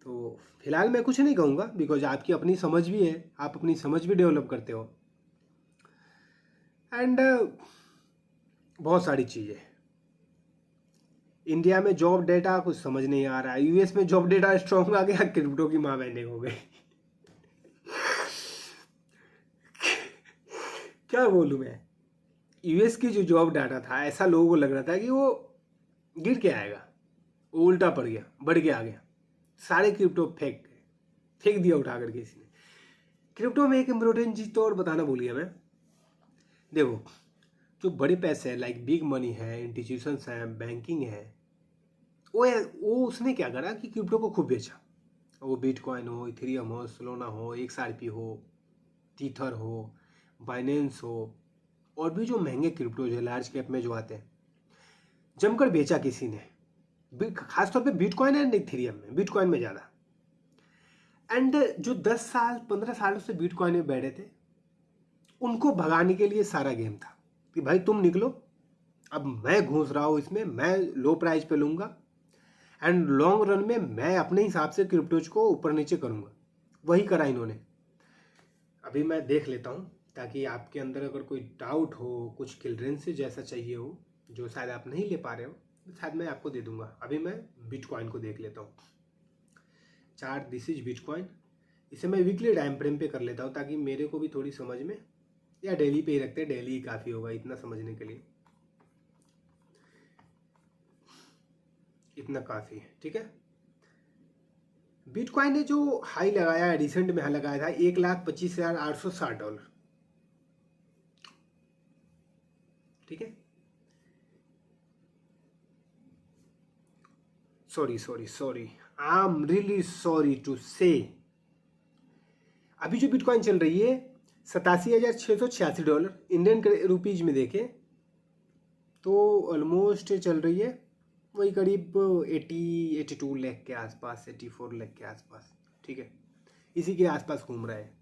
तो फिलहाल मैं कुछ नहीं कहूँगा, बिकॉज आपकी अपनी समझ भी है, आप अपनी समझ भी डेवलप करते हो, एंड बहुत सारी चीज़ें। इंडिया में जॉब डेटा कुछ समझ नहीं आ रहा है, US में जॉब डेटा स्ट्रॉन्ग आ गया, क्रिप्टो की माँ बहने हो गई। क्या बोलूँ मैं, US की जो जॉब डाटा था, ऐसा लोगों को लग रहा था कि वो गिर के आएगा, वो उल्टा पड़ गया, बढ़ के आ गया, सारे क्रिप्टो फेंक दिया उठा करके किसी ने। क्रिप्टो में एक इम्पोर्टेंट चीज़ तो और बताना भूल गया मैं। देखो, जो बड़े पैसे हैं, लाइक बिग मनी है, इंस्टीट्यूशंस हैं, बैंकिंग है, वो उसने क्या करा कि क्रिप्टो को खूब बेचा। वो बिटकॉइन हो, इथेरियम हो, सोलाना हो, XRP हो, टीथर हो, बाइनेंस हो, और भी जो महंगे क्रिप्टो जो लार्ज कैप में जो आते हैं, जमकर बेचा किसी ने, खासतौर पे बिटकॉइन एंड इथेरियम में, बिटकॉइन में ज़्यादा। एंड जो 10 साल 15 सालों से बिटकॉइन में बैठे थे, उनको भगाने के लिए सारा गेम था कि भाई तुम निकलो, अब मैं घुस रहा हूँ इसमें, मैं लो प्राइस पे लूँगा, एंड लॉन्ग रन में मैं अपने हिसाब से क्रिप्टोज को ऊपर नीचे करूँगा। वही करा इन्होंने। अभी मैं देख लेता हूँ, ताकि आपके अंदर अगर कोई डाउट हो, कुछ क्लियरेंस जैसा चाहिए हो जो शायद आप नहीं ले पा रहे हो, तो शायद मैं आपको दे दूंगा। अभी मैं बिटकॉइन को देख लेता हूँ। Chart, this is bitcoin. इसे मैं वीकली टाइम फ्रेम पे कर लेता हूँ, ताकि मेरे को भी थोड़ी समझ में, या डेली पे ही रखते हैं, डेली ही काफ़ी होगा इतना समझने के लिए, इतना काफ़ी है, ठीक है। बिटकॉइन ने जो हाई लगाया है, रिसेंट में लगाया था $1,25,860, ठीक है। Sorry, I am really sorry to say. अभी जो बिटकॉइन चल रही है $87,686, इंडियन रुपीज में देखें तो ऑलमोस्ट चल रही है वही करीब 82 लाख के आसपास, 84 लाख के आसपास, ठीक है, इसी के आसपास घूम रहा है।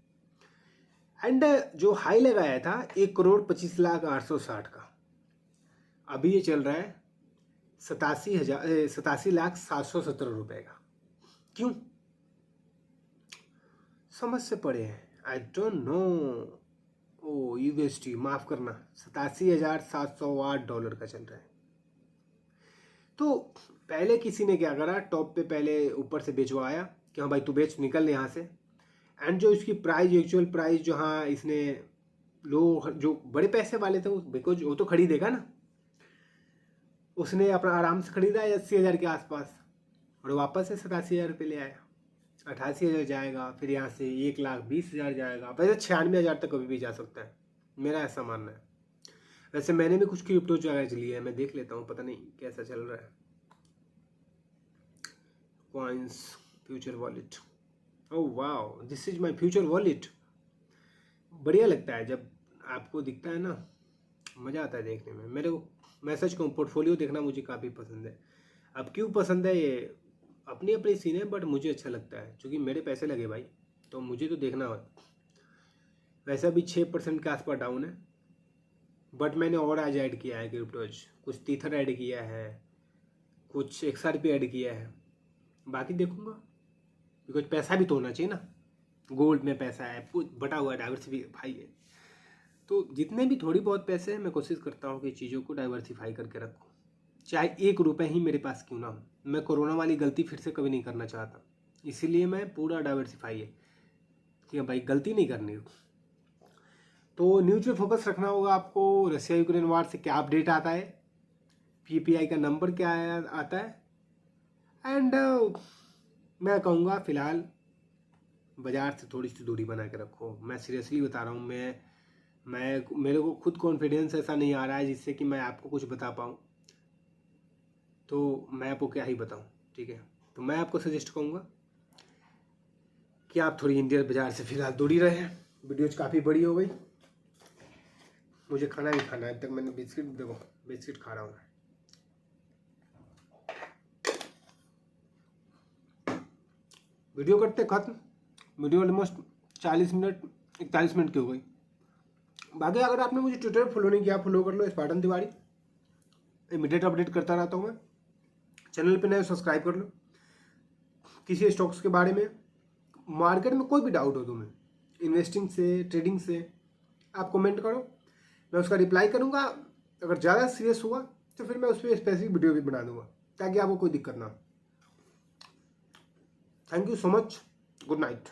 एंड जो हाई लगाया था 1,25,08,60 का, अभी ये चल रहा है 87,07,770 का। क्यों? समझ से पड़े हैं, आई डोंट नो। ओ USD, माफ़ करना, $87,708 का चल रहा है। तो पहले किसी ने क्या करा, टॉप पे पहले ऊपर से बेचवाया कि हाँ भाई तू बेच, निकल यहाँ से। एंड जो इसकी प्राइस, एक्चुअल प्राइस जो, हाँ इसने, लोग जो बड़े पैसे वाले थे, बिकॉज वो तो खरीदेगा ना, उसने अपना आराम से खरीदा 80,000 के आसपास, और वापस से 87,000 ले आया। 88,000 जाएगा, फिर यहाँ से 1,20,000 जाएगा, वैसे 96,000 तक कभी भी जा सकता है, मेरा ऐसा मानना है। वैसे मैंने भी कुछ क्रिप्टो जो लिए है, मैं देख लेता हूँ, पता नहीं कैसा चल रहा है। Coins future wallet, oh wow, this is my future wallet. बढ़िया लगता है जब आपको दिखता है ना, मज़ा आता है देखने में। मेरे को, मैं सच कहूँ, पोर्टफोलियो देखना मुझे काफ़ी पसंद है। अब क्यों पसंद है, ये अपनी अपनी सीन है, बट मुझे अच्छा लगता है क्योंकि मेरे पैसे लगे भाई, तो मुझे तो देखना हो। वैसे अभी 6% के आसपास डाउन है, बट मैंने और आज ऐड किया है क्रिप्टोज, कुछ टीथर ऐड किया है, कुछ XRP ऐड किया है, बाकी देखूंगा, बिकॉज पैसा भी तो होना चाहिए ना। गोल्ड में पैसा है, बटा हुआ डाइवर्सिफाई है, तो जितने भी थोड़ी बहुत पैसे हैं, मैं कोशिश करता हूँ कि चीज़ों को डाइवर्सिफाई करके रखूँ। चाहे 1 रुपये ही मेरे पास क्यों ना हो। मैं कोरोना वाली गलती फिर से कभी नहीं करना चाहता, इसीलिए मैं पूरा डाइवर्सिफाई है कि भाई गलती नहीं करनी हो। तो न्यूज़ पे फोकस रखना होगा आपको। रशिया यूक्रेन वार से क्या अपडेट आता है, पीपीआई का नंबर क्या आता है, एंड मैं कहूँगा फ़िलहाल बाज़ार से थोड़ी सी दूरी बना के रखो। मैं सीरियसली बता रहा हूँ। मैं मेरे को खुद कॉन्फिडेंस ऐसा नहीं आ रहा है जिससे कि मैं आपको कुछ बता पाऊँ, तो मैं आपको क्या ही बताऊँ। ठीक है, तो मैं आपको सजेस्ट करूँगा कि आप थोड़ी इंडियन बाज़ार से फ़िलहाल दूरी रहें। वीडियोज काफ़ी बड़ी हो गई, मुझे खाना भी खाना है। अब तक मैंने बिस्किट खा रहा हूँ। वीडियो करते खत्म। वीडियो ऑलमोस्ट 41 मिनट की हो गई। बाकी अगर आपने मुझे ट्विटर पर फॉलो नहीं किया, फॉलो कर लो, स्पार्टन तिवारी। इमीडिएट अपडेट करता रहता हूँ मैं। चैनल पे नए सब्सक्राइब कर लो। किसी स्टॉक्स के बारे में, मार्केट में कोई भी डाउट हो तुम्हें, इन्वेस्टिंग से, ट्रेडिंग से, आप कमेंट करो, मैं उसका रिप्लाई करूँगा। अगर ज़्यादा सीरियस हुआ तो फिर मैं उस पर स्पेसिफिक वीडियो भी बना दूँगा ताकि आपको कोई दिक्कत ना हो। Thank you so much. Good night.